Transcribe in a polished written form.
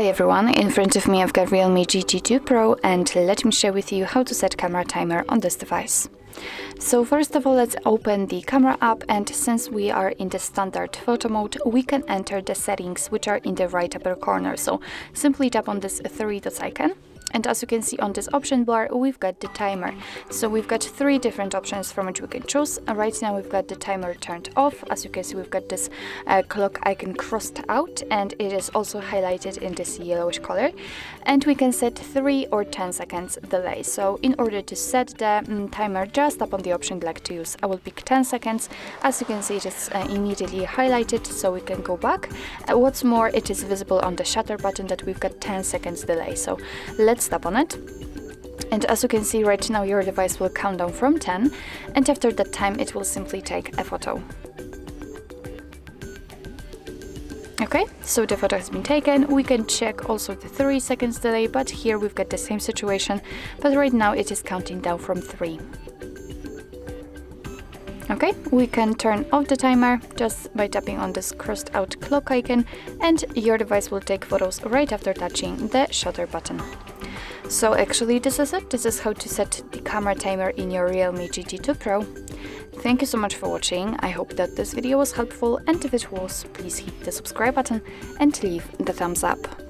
Hi everyone, in front of me I've got REALME GT 2 Pro and let me share with you how to set camera timer on this device. So first of all, let's open the camera app, and since we are in the standard photo mode, we can enter the settings which are in the right upper corner. So simply tap on this three dots icon. And as you can see on this option bar, we've got the timer. So we've got three different options from which we can choose. Right now we've got the timer turned off. As you can see, we've got this clock icon crossed out, and it is also highlighted in this yellowish color. And we can set 3 or 10 seconds delay. So in order to set the timer, just tap on the option you'd like to use. I will pick 10 seconds. As you can see, it is immediately highlighted, so we can go back. What's more, it is visible on the shutter button that we've got 10 seconds delay. So let's tap on it, and as you can see right now, your device will count down from 10, and after that time it will simply take a photo. Okay, so the photo has been taken. We can check also the 3 seconds delay, but here we've got the same situation, but right now it is counting down from 3. Okay, we can turn off the timer just by tapping on this crossed out clock icon, and your device will take photos right after touching the shutter button. So actually this is it. This is how to set the camera timer in your REALME GT 2 Pro. Thank you so much for watching. I hope that this video was helpful, and if it was, please hit the subscribe button and leave the thumbs up.